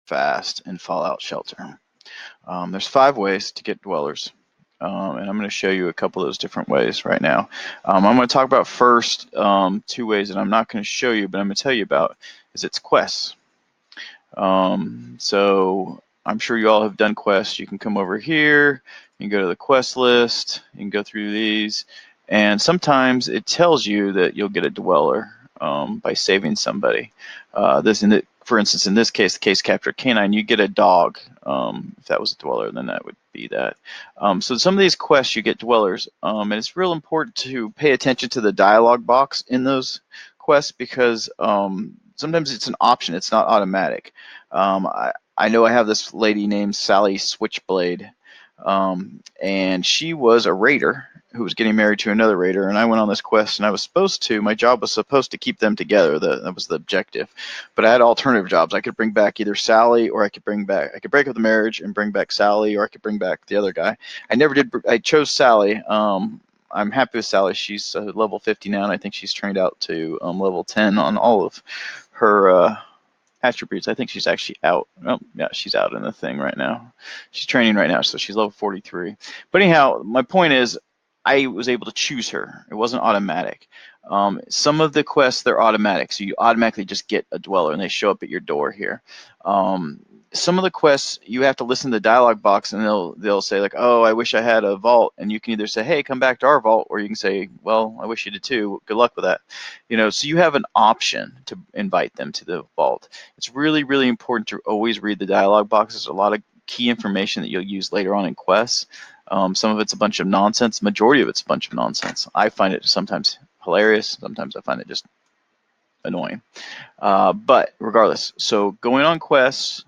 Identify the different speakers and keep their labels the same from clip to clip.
Speaker 1: fast in Fallout Shelter. There's 5 ways to get dwellers, and I'm going to show you a couple of those different ways right now. I'm going to talk about first 2 ways that I'm not going to show you, but I'm going to tell you about is it's quests. So I'm sure you all have done quests. You can come over here, you can go to the quest list, you can go through these, and sometimes it tells you that you'll get a dweller by saving somebody. For instance, in this case, the case capture canine, you get a dog. If that was a dweller, then that would be that. So some of these quests, you get dwellers, and it's real important to pay attention to the dialogue box in those quests because sometimes it's an option. It's not automatic. I know I have this lady named Sally Switchblade, and she was a raider who was getting married to another raider, and I went on this quest, and my job was supposed to keep them together. That was the objective. But I had alternative jobs. I could bring back either Sally, or I could break up the marriage and bring back Sally, or I could bring back the other guy. I never did. I chose Sally. I'm happy with Sally. She's level 50 now, and I think she's trained out to level 10 on all of her attributes. I think she's actually out. Oh, yeah, she's out in the thing right now. She's training right now, so she's level 43. But anyhow, my point is, I was able to choose her. It wasn't automatic. Some of the quests, they're automatic, so you automatically just get a dweller, and they show up at your door here. Some of the quests, you have to listen to the dialogue box, and they'll say like, oh, I wish I had a vault, and you can either say, hey, come back to our vault, or you can say, well, I wish you did too. Good luck with that. So you have an option to invite them to the vault. It's really, really important to always read the dialogue box. There's a lot of key information that you'll use later on in quests. Some of it's a bunch of nonsense. Majority of it's a bunch of nonsense. I find it sometimes hilarious. Sometimes I find it just annoying. But regardless, so going on quests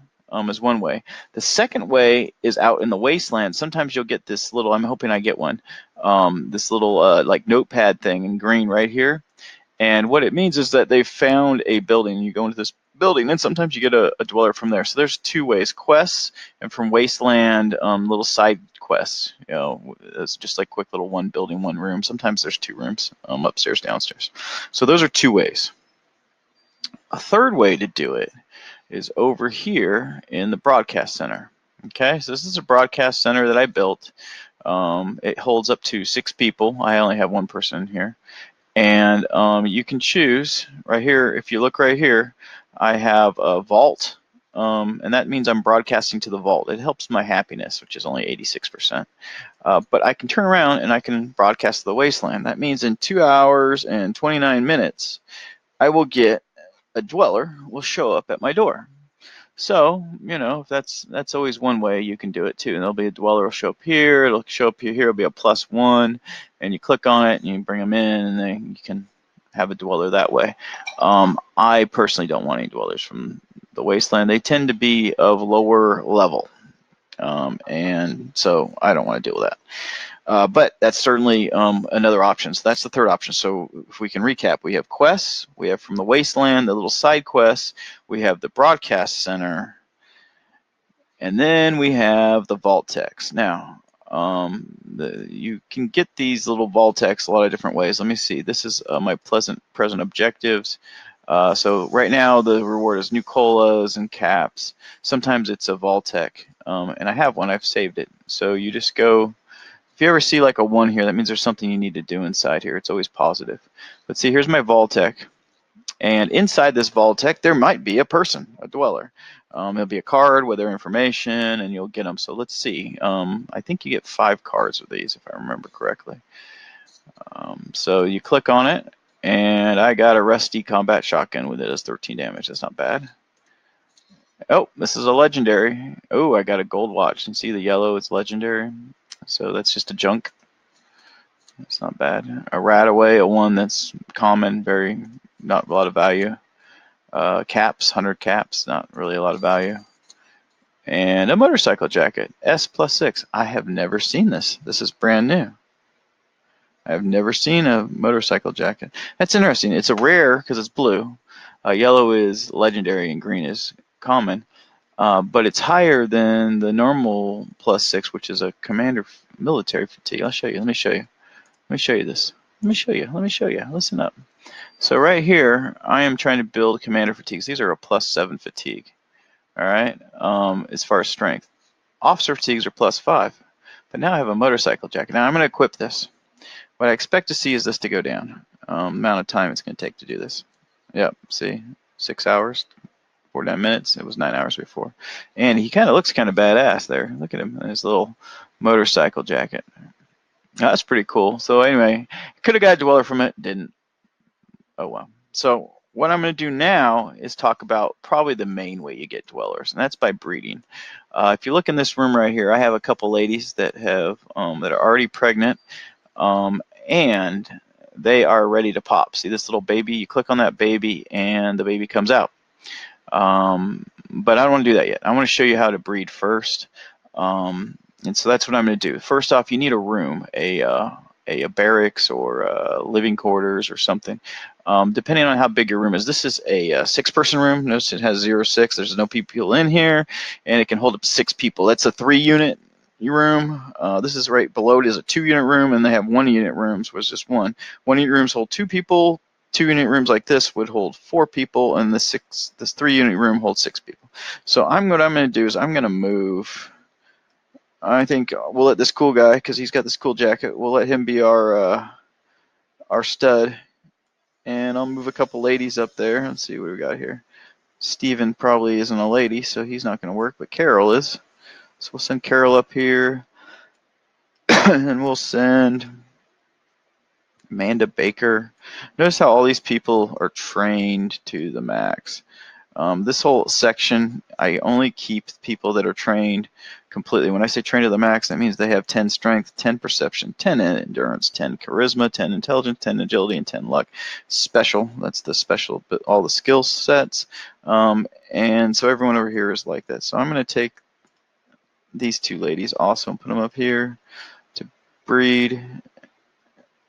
Speaker 1: is one way. The second way is out in the wasteland. Sometimes you'll get this little, I'm hoping I get one, this little like notepad thing in green right here. And what it means is that they found a building. You go into this building, and sometimes you get a dweller from there. So there's 2 ways: quests, and from wasteland, little side quests. It's just like quick little 1 building, 1 room. Sometimes there's 2 rooms, upstairs, downstairs. So those are 2 ways. A third way to do it is over here in the broadcast center. Okay, so this is a broadcast center that I built. It holds up to 6 people. I only have 1 person here. And you can choose right here. If you look right here, I have a vault, and that means I'm broadcasting to the vault. It helps my happiness, which is only 86%. But I can turn around and I can broadcast to the wasteland. That means in 2 hours and 29 minutes, I will get a dweller will show up at my door. So, if that's always one way you can do it too. And there'll be a dweller will show up here. It'll show up here. It'll be a +1, and you click on it and you bring them in, and then you can have a dweller that way. I personally don't want any dwellers from the wasteland. They tend to be of lower level, and so I don't want to deal with that. But that's certainly another option. So that's the third option. So if we can recap, we have quests, we have from the wasteland, the little side quests, we have the broadcast center, and then we have the Vault-Tec. Now, you can get these little Vault-Tecs a lot of different ways. Let me see. This is my present objectives. So right now the reward is new colas and caps. Sometimes it's a Vault-Tec, and I have one. I've saved it. So you just go. If you ever see like a 1 here, that means there's something you need to do inside here. It's always positive. But see, here's my Vault-Tec. And inside this Vault-Tec, there might be a person, a dweller. There'll be a card with their information, and you'll get them. So let's see. I think you get 5 cards with these, if I remember correctly. So you click on it, and I got a rusty combat shotgun with it. It does 13 damage. That's not bad. Oh, this is a legendary. Oh, I got a gold watch. And see the yellow, it's legendary. So that's just a junk. That's not bad. A Radaway, a 1 that's common, not a lot of value. Caps, 100 caps, not really a lot of value. And a motorcycle jacket, S+6. I have never seen this. This is brand new. I have never seen a motorcycle jacket. That's interesting. It's a rare because it's blue. Yellow is legendary and green is common. But it's higher than the normal +6, which is a commander military fatigue. I'll show you. Let me show you. Let me show you this. Let me show you. Listen up. So right here, I am trying to build commander fatigues. These are a +7 fatigue. All right, as far as strength. Officer fatigues are +5, but now I have a motorcycle jacket. Now I'm going to equip this. What I expect to see is this to go down. Amount of time it's going to take to do this. Yep, see, 6 hours, 49 minutes. It was 9 hours before. And he kind of looks kind of badass there. Look at him in his little motorcycle jacket. That's pretty cool. So anyway, could have got a dweller from it, didn't. Oh well. So what I'm going to do now is talk about probably the main way you get dwellers, and that's by breeding. If you look in this room right here, I have a couple ladies that have that are already pregnant, and they are ready to pop. See this little baby? You click on that baby, and the baby comes out. But I don't want to do that yet. I want to show you how to breed first. And so that's what I'm going to do. First off, you need a room, a barracks or living quarters or something, depending on how big your room is. This is a 6-person room. Notice it has 0-6. There's no people in here, and it can hold up 6 people. That's a 3-unit room. This is right below it is a 2-unit room, and they have 1-unit rooms, was just one. 1-unit rooms hold 2 people. 2-unit rooms like this would hold 4 people, and this 3-unit room holds 6 people. So what I'm going to do is I'm going to move. I think we'll let this cool guy, because he's got this cool jacket, we'll let him be our stud. And I'll move a couple ladies up there. Let's see what we got here. Steven probably isn't a lady, so he's not going to work, but Carol is. So we'll send Carol up here, and we'll send Amanda Baker. Notice how all these people are trained to the max. This whole section, I only keep people that are trained completely. When I say trained to the max, that means they have 10 strength, 10 perception, 10 endurance, 10 charisma, 10 intelligence, 10 agility, and 10 luck. Special, that's the special, but all the skill sets. And so everyone over here is like that. So I'm going to take these 2 ladies also and put them up here to breed.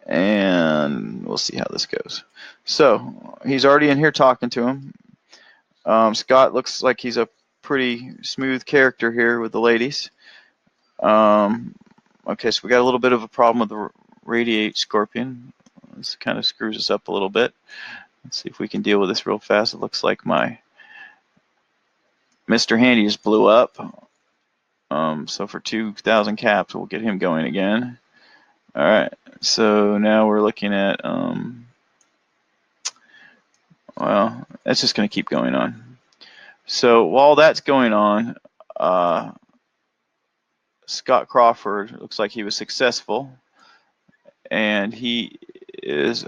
Speaker 1: And we'll see how this goes. So he's already in here talking to him. Scott looks like he's a pretty smooth character here with the ladies. Okay, so we got a little bit of a problem with the radiate scorpion. This kind of screws us up a little bit. Let's see if we can deal with this real fast. It looks like my Mr. Handy just blew up. So for 2,000 caps, we'll get him going again. All right, so now we're looking at, well, that's just going to keep going on. So while that's going on, Scott Crawford looks like he was successful, and he is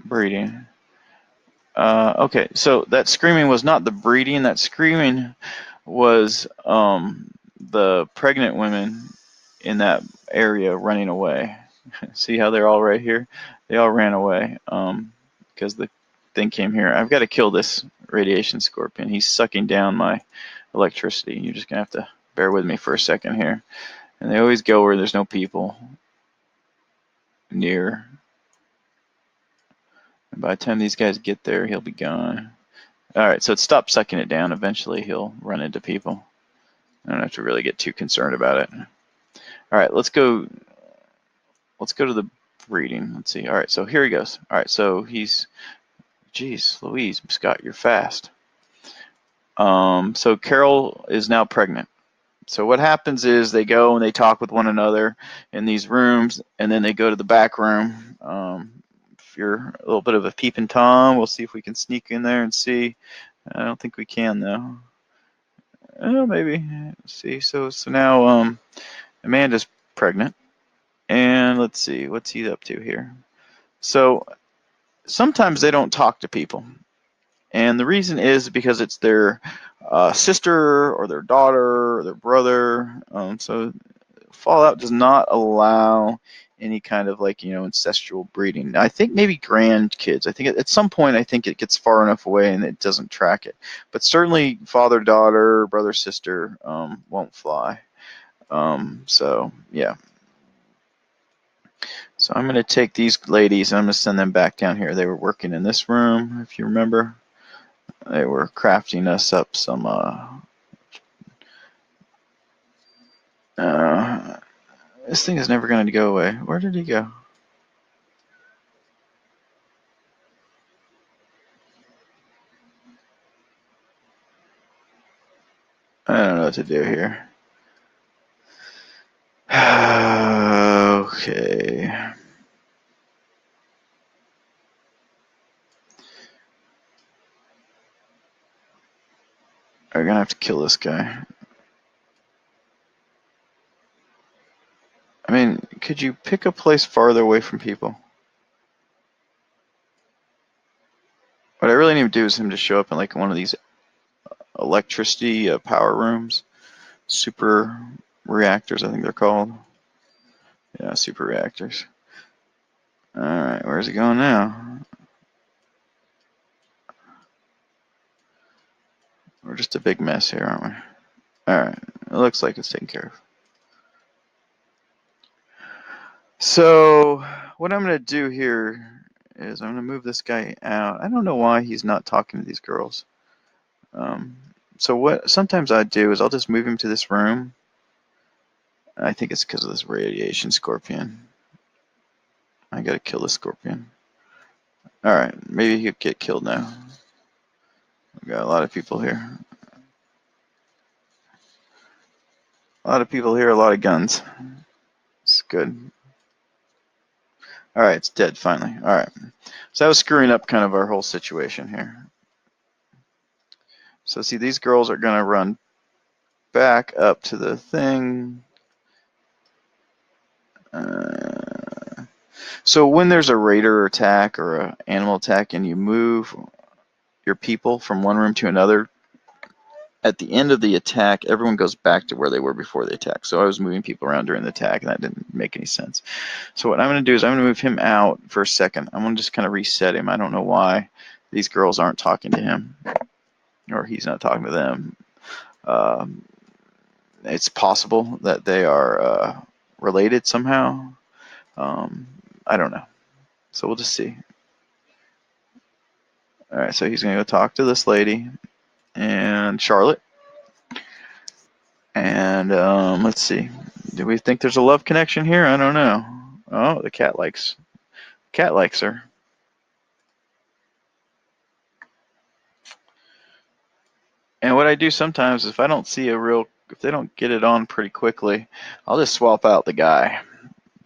Speaker 1: breeding. Okay, so that screaming was not the breeding. That screaming was the pregnant women in that area running away. See how they're all right here? They all ran away because the thing came here. I've got to kill this radiation scorpion. He's sucking down my electricity. You're just going to have to bear with me for a second here. And they always go where there's no people near. And by the time these guys get there, he'll be gone. All right, so it stopped sucking it down. Eventually, he'll run into people. I don't have to really get too concerned about it. All right, let's go to the breeding. Let's see. All right, so here he goes. All right, so he's, geez, Louise, Scott, you're fast. So Carol is now pregnant. So what happens is they go and they talk with one another in these rooms, and then they go to the back room. If you're a little bit of a peeping Tom, we'll see if we can sneak in there and see. I don't think we can though. Oh, maybe. Let's see. So now Amanda's pregnant, and let's see what's he up to here. So sometimes they don't talk to people, and the reason is because it's their sister or their daughter or their brother. So Fallout does not allow any kind of ancestral breeding. I think maybe grandkids. I think at some point I think it gets far enough away and it doesn't track it. But certainly father, daughter, brother, sister won't fly. So yeah. So I'm going to take these ladies and I'm going to send them back down here. They were working in this room, if you remember. They were crafting us up some this thing is never going to go away. Where did he go? I don't know what to do here. Okay. We're gonna have to kill this guy. I mean, could you pick a place farther away from people? What I really need to do is him to show up in like one of these electricity power rooms. Super reactors, I think they're called. Yeah, super reactors. Alright, where's he going now? We're just a big mess here, aren't we? Alright, it looks like it's taken care of. So, what I'm going to do here is I'm going to move this guy out. I don't know why he's not talking to these girls. So what sometimes I do is I'll just move him to this room. I think it's because of this radiation scorpion. I gotta kill the scorpion. Alright, maybe he'll get killed now. We got a lot of people here. A lot of people here, a lot of guns. It's good. Alright, it's dead finally. Alright. So that was screwing up kind of our whole situation here. So see, these girls are gonna run back up to the thing. So when there's a raider attack or an animal attack and you move your people from one room to another, at the end of the attack, everyone goes back to where they were before the attack. So I was moving people around during the attack, and that didn't make any sense. So what I'm going to do is I'm going to move him out for a second. I'm going to just kind of reset him. I don't know why these girls aren't talking to him, or he's not talking to them. It's possible that they are related somehow. I don't know. So we'll just see. All right, so he's going to go talk to this lady and Charlotte. And let's see. Do we think there's a love connection here? I don't know. Oh, the cat likes her. And what I do sometimes, if I don't see if they don't get it on pretty quickly, I'll just swap out the guy.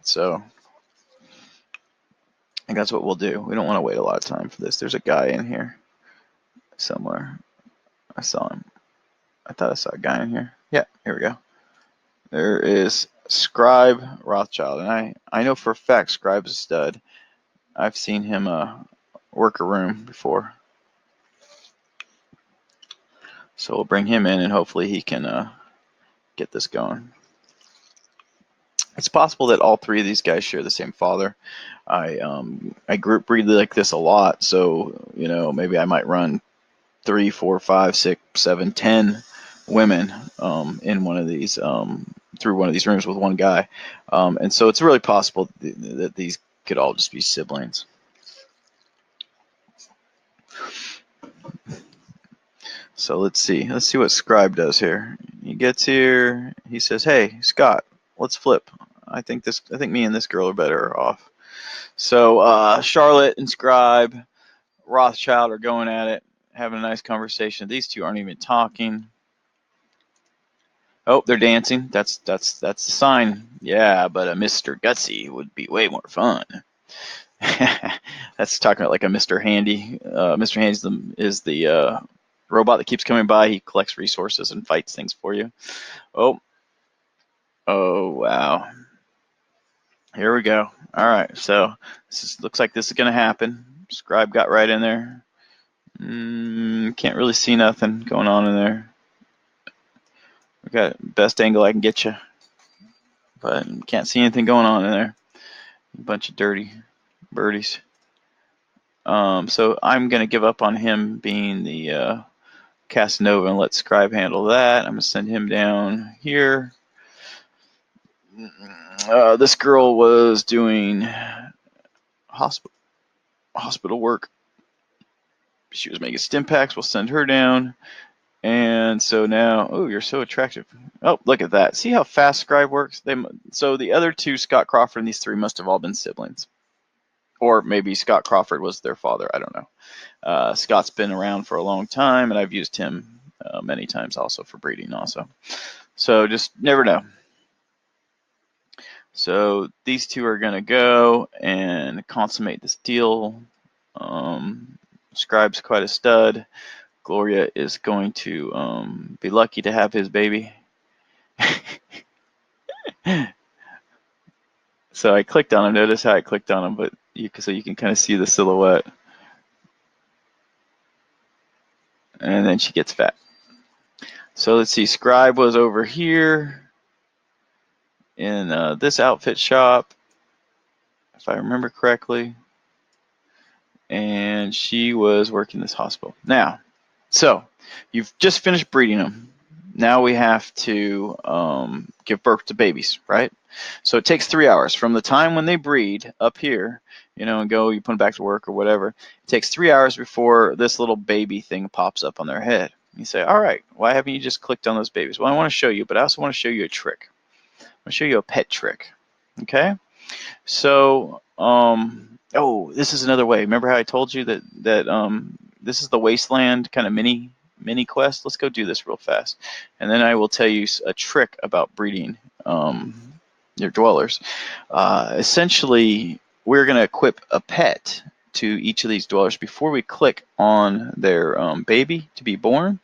Speaker 1: So I think that's what we'll do. We don't want to wait a lot of time for this. There's a guy in here somewhere. I saw him. I thought I saw a guy in here. Yeah, here we go. There is Scribe Rothschild, and I know for a fact Scribe's a stud. I've seen him work a room before. So we'll bring him in, and hopefully he can get this going. It's possible that all three of these guys share the same father. I group breed like this a lot, so maybe I might run 3, 4, 5, 6, 7, 10 women in one of these through one of these rooms with one guy, and so it's really possible that these could all just be siblings. So let's see what Scribe does here. He gets here, he says, "Hey, Scott, let's flip. I think me and this girl are better off." So Charlotte and Scribe, Rothschild are going at it, having a nice conversation. These two aren't even talking. Oh, they're dancing. That's the sign. Yeah, but a Mr. Gutsy would be way more fun. That's talking about like a Mr. Handy. Mr. Handy is the robot that keeps coming by. He collects resources and fights things for you. Oh wow. Here we go. All right, so looks like this is gonna happen. Scribe got right in there. Can't really see nothing going on in there. We got best angle I can get you, but can't see anything going on in there. A bunch of dirty birdies. So I'm gonna give up on him being the Casanova and let Scribe handle that. I'm gonna send him down here. This girl was doing hospital work. She was making stim packs. We'll send her down. And so now, oh, you're so attractive. Oh, look at that. See how fast Scribe works? So the other two, Scott Crawford and these three, must have all been siblings. Or maybe Scott Crawford was their father. I don't know. Scott's been around for a long time, and I've used him many times also for breeding also. So just never know. So these two are going to go and consummate this deal. Scribe's quite a stud. Gloria is going to be lucky to have his baby. So I clicked on him. Notice how I clicked on him, but so you can kind of see the silhouette. And then she gets fat. So let's see. Scribe was over here in this outfit shop, if I remember correctly. And she was working this hospital. Now, so you've just finished breeding them. Now we have to give birth to babies, right? So it takes 3 hours from the time when they breed up here, and you put them back to work or whatever. It takes 3 hours before this little baby thing pops up on their head. You say, all right, why haven't you just clicked on those babies? Well, I want to show you, but I also want to show you a trick. I'm going to show you a pet trick, okay? So, oh, this is another way. Remember how I told you that this is the Wasteland kind of mini quest? Let's go do this real fast, and then I will tell you a trick about breeding your dwellers. Essentially, we're going to equip a pet to each of these dwellers before we click on their baby to be born,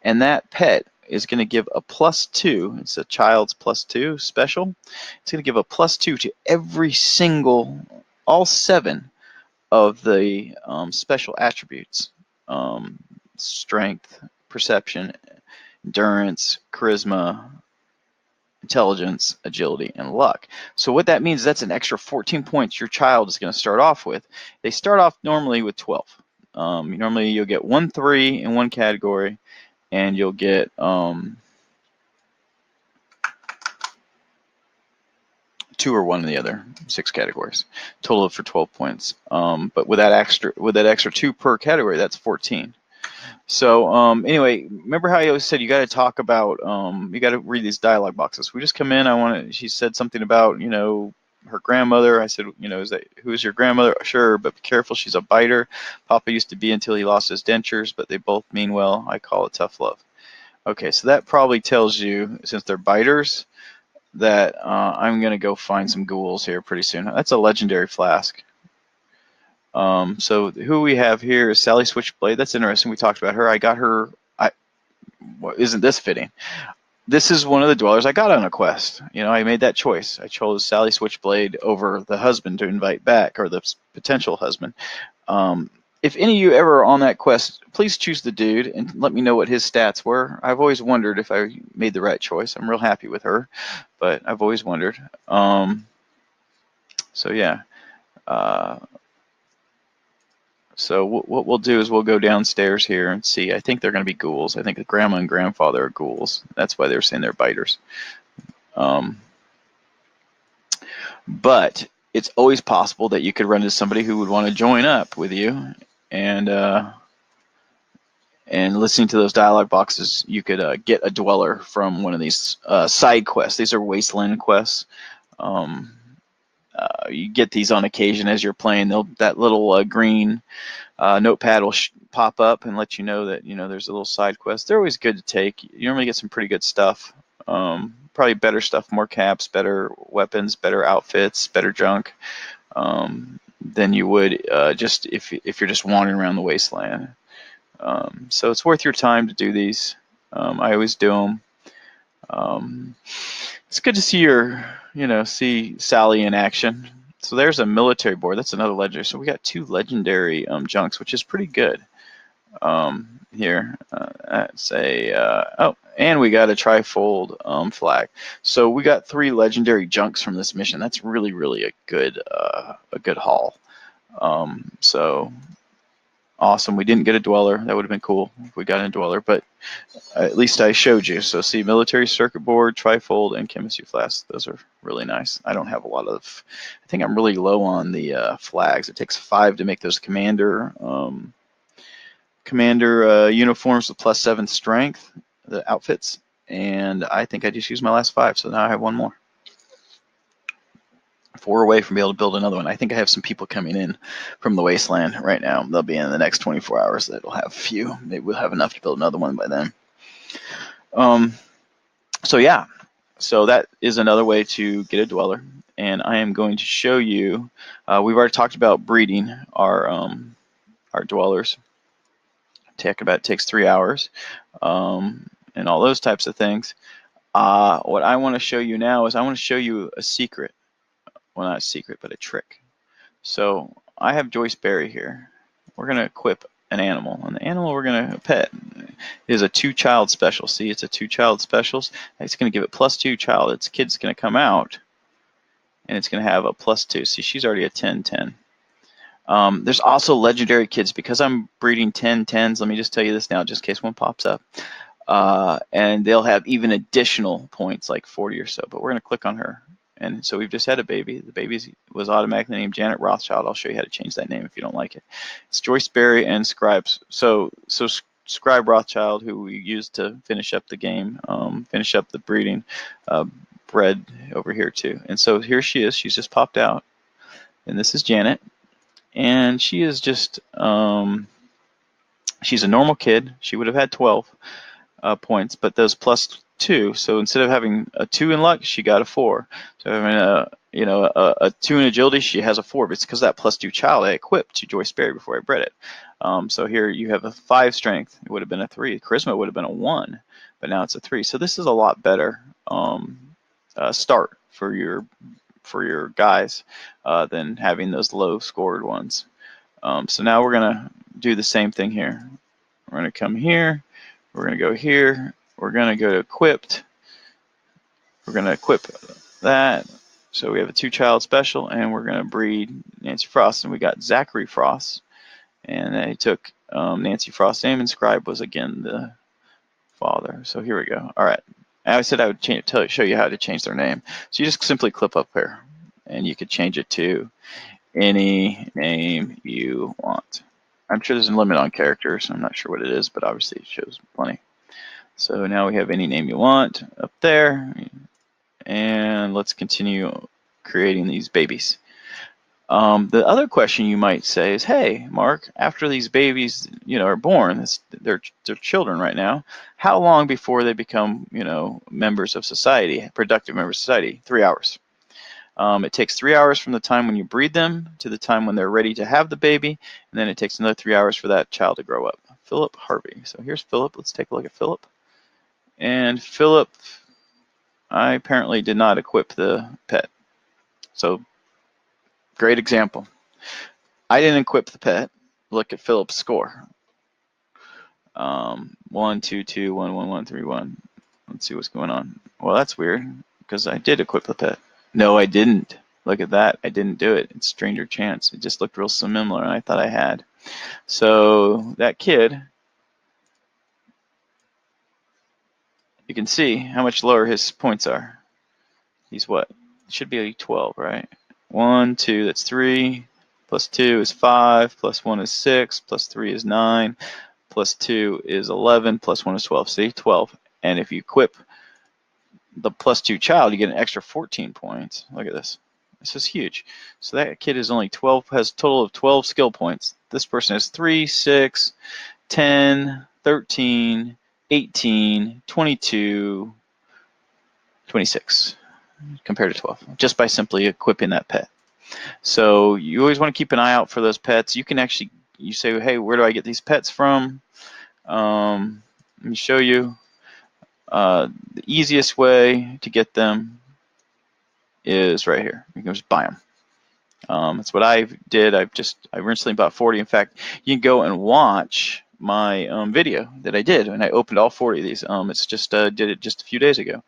Speaker 1: and that pet is going to give a +2. It's a child's +2 special. It's going to give a +2 to every single, all 7 of the special attributes: strength, perception, endurance, charisma, intelligence, agility, and luck. So what that means is that's an extra 14 points your child is going to start off with. They start off normally with 12. Normally you'll get 1 3 in one category, and you'll get 2 or 1 in the other 6 categories, total for 12 points. But with that extra 2 per category, that's 14. So anyway, remember how I always said you got to talk about, you got to read these dialogue boxes. We just come in. She said something about her grandmother. I said, who's your grandmother? Sure, but be careful. She's a biter. Papa used to be until he lost his dentures, but they both mean well. I call it tough love. Okay, so that probably tells you, since they're biters, that I'm going to go find some ghouls here pretty soon. That's a legendary flask. So who we have here is Sally Switchblade. That's interesting. We talked about her. I got her. Isn't this fitting? This is one of the dwellers I got on a quest. I made that choice. I chose Sally Switchblade over the husband to invite back, or the potential husband. If any of you ever are on that quest, please choose the dude and let me know what his stats were. I've always wondered if I made the right choice. I'm real happy with her, but I've always wondered. So yeah. So what we'll do is we'll go downstairs here and see. I think they're going to be ghouls. I think the grandma and grandfather are ghouls. That's why they're saying they're biters. But it's always possible that you could run into somebody who would want to join up with you, and listening to those dialogue boxes, you could get a dweller from one of these side quests. These are wasteland quests. You get these on occasion as you're playing. That little green notepad will pop up and let you know that there's a little side quest. They're always good to take. You normally get some pretty good stuff. Probably better stuff, more caps, better weapons, better outfits, better junk than you would just if you're just wandering around the wasteland. So it's worth your time to do these. I always do them. It's good to see Sally in action. So there's a military board. That's another legendary. So we got 2 legendary junks, which is pretty good. Here, and we got a trifold flag. So we got 3 legendary junks from this mission. That's really, really a good haul. So awesome. We didn't get a dweller. That would have been cool if we got a dweller, but at least I showed you. So see, military circuit board, trifold, and chemistry flask. Those are really nice. I don't have a lot of. I think I'm really low on the flags. It takes 5 to make those commander uniforms with +7 strength, the outfits, and I think I just used my last 5, so now I have 1 more. 4 away from being able to build another one. I think I have some people coming in from the wasteland right now. They'll be in the next 24 hours. That'll have a few. Maybe we'll have enough to build another one by then. So yeah, so that is another way to get a dweller, and I am going to show you. We've already talked about breeding our dwellers. Takes 3 hours, and all those types of things. What I want to show you now is I want to show you a secret. Well, not a secret, but a trick. So I have Joyce Berry here. We're going to equip an animal, and the animal we're going to pet is a 2-child special. See, it's a 2-child special. It's going to give it +2 child. Its kid's going to come out, and it's going to have a +2. See, she's already a 10-10. There's also legendary kids. Because I'm breeding 10-10s, let me just tell you this now, just in case one pops up. And they'll have even additional points, like 40 or so. But we're going to click on her. And so we've just had a baby. The baby was automatically named Janet Rothschild. I'll show you how to change that name if you don't like it. It's Joyce Berry and Scribes. So Scribe Rothschild, who we used to finish up the game, finish up the breeding, bred over here too. And so here she is. She's just popped out. And this is Janet. And she is just, she's a normal kid. She would have had 12 points, but those +2. So instead of having a 2 in luck, she got a 4. So having a 2 in agility, she has a 4. But it's because that +2 child I equipped to Joyce Berry before I bred it. So here you have a 5 strength. It would have been a 3. Charisma would have been a 1, but now it's a 3. So this is a lot better start for your guys than having those low scored ones. So now we're gonna do the same thing here. We're gonna come here. We're going to go here. We're going to go to equipped. We're going to equip that. So we have a 2-child special, and we're going to breed Nancy Frost. And we got Zachary Frost. And they took Nancy Frost's name, and Scribe was again the father. So here we go. All right. I said I would show you how to change their name. So you just simply clip up here, and you could change it to any name you want. I'm sure there's a limit on characters. I'm not sure what it is, but obviously it shows plenty. So now we have any name you want up there, and let's continue creating these babies. The other question you might say is, hey, Mark, after these babies, are born, they're children right now, how long before they become, members of society, productive members of society? 3 hours. It takes 3 hours from the time when you breed them to the time when they're ready to have the baby, and then it takes another 3 hours for that child to grow up. Philip Harvey. So here's Philip. Let's take a look at Philip. And Philip, I apparently did not equip the pet. So, great example. I didn't equip the pet. Look at Philip's score. 1, 2, 2, 1, 1, 1, 3, 1. Let's see what's going on. Well, that's weird, because I did equip the pet. No, I didn't. Look at that. I didn't do it. It's stranger chance. It just looked real similar, and I thought I had. So, that kid, you can see how much lower his points are. He's what? It should be 12, right? 1, 2, that's 3. +2 is 5. +1 is 6. +3 is 9. +2 is 11. +1 is 12. See, 12. And if you equip the +2 child, you get an extra 14 points. Look at this. This is huge. So that kid is only 12, has a total of 12 skill points. This person has 3, 6, 10, 13, 18, 22, 26. Compared to 12, just by simply equipping that pet. So you always want to keep an eye out for those pets. You can actually, you say, hey, where do I get these pets from? Let me show you. The easiest way to get them is right here. You can just buy them. That's what I did. I recently bought 40. In fact, you can go and watch my video that I did, and I opened all 40 of these. It's just did it just a few days ago.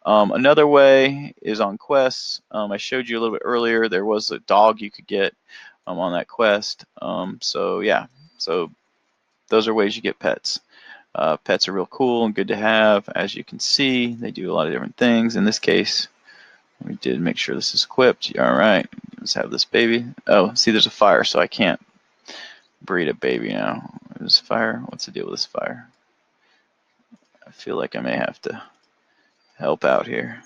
Speaker 1: Another way is on quests. I showed you a little bit earlier. There was a dog you could get on that quest. So yeah, so those are ways you get pets. Pets are real cool and good to have. As you can see, they do a lot of different things. In this case, we did make sure this is equipped. All right, let's have this baby. Oh, see, there's a fire, so I can't breed a baby now. There's fire. What's the deal with this fire? I feel like I may have to help out here.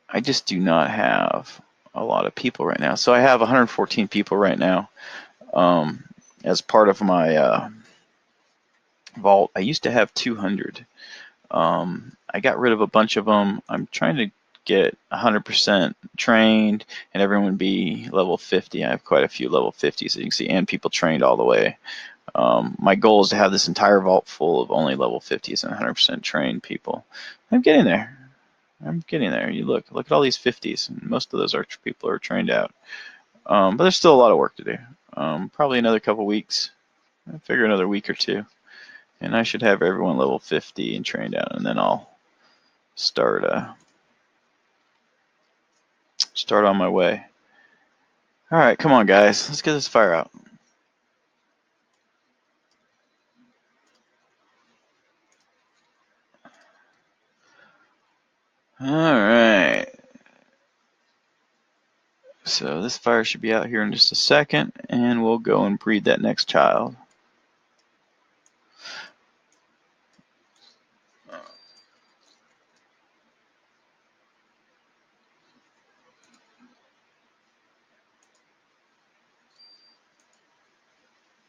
Speaker 1: I just do not have a lot of people right now. So I have 114 people right now. as part of my vault. I used to have 200. I got rid of a bunch of them. I'm trying to get 100% trained and everyone be level 50. I have quite a few level 50s, as you can see, and people trained all the way. My goal is to have this entire vault full of only level 50s and 100% trained people. I'm getting there. I'm getting there. You look at all these 50s, and most of those people are trained out. But there's still a lot of work to do. Probably another couple weeks. I figure another week or two, and I should have everyone level 50 and trained out, and then I'll start on my way. All right, come on, guys. Let's get this fire out. All right. So this fire should be out here in just a second, and we'll go and breed that next child.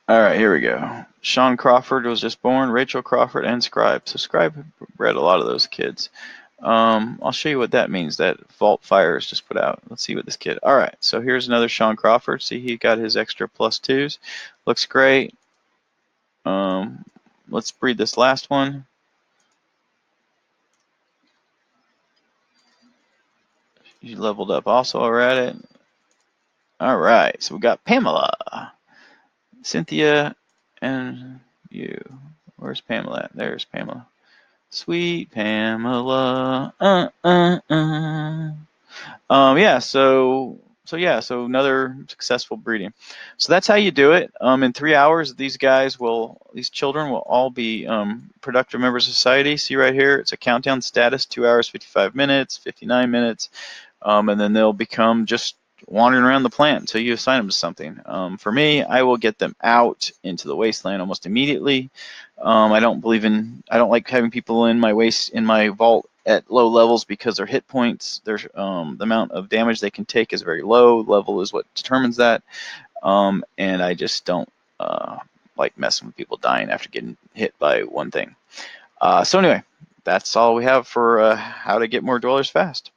Speaker 1: All right, here we go. Sean Crawford was just born, Rachel Crawford, and Scribe. So Scribe bred a lot of those kids. I'll show you what that means. That Vault Fire is just put out. Let's see what this kid. All right, so here's another Sean Crawford. See, he got his extra +2s. Looks great. Let's breed this last one. You leveled up also, we're at it. All right, so we got Pamela, Cynthia, and you. Where's Pamela at? There's Pamela. Sweet Pamela. Yeah, so another successful breeding. So that's how you do it. In 3 hours, these children will all be productive members of society. See right here, it's a countdown status: 2 hours, 55 minutes, 59 minutes, and then they'll become just wandering around the plant until you assign them to something. For me, I will get them out into the wasteland almost immediately. I don't like having people in my vault at low levels because their hit points, the amount of damage they can take is very low. Level is what determines that. And I just don't like messing with people dying after getting hit by one thing. So anyway, that's all we have for how to get more dwellers fast.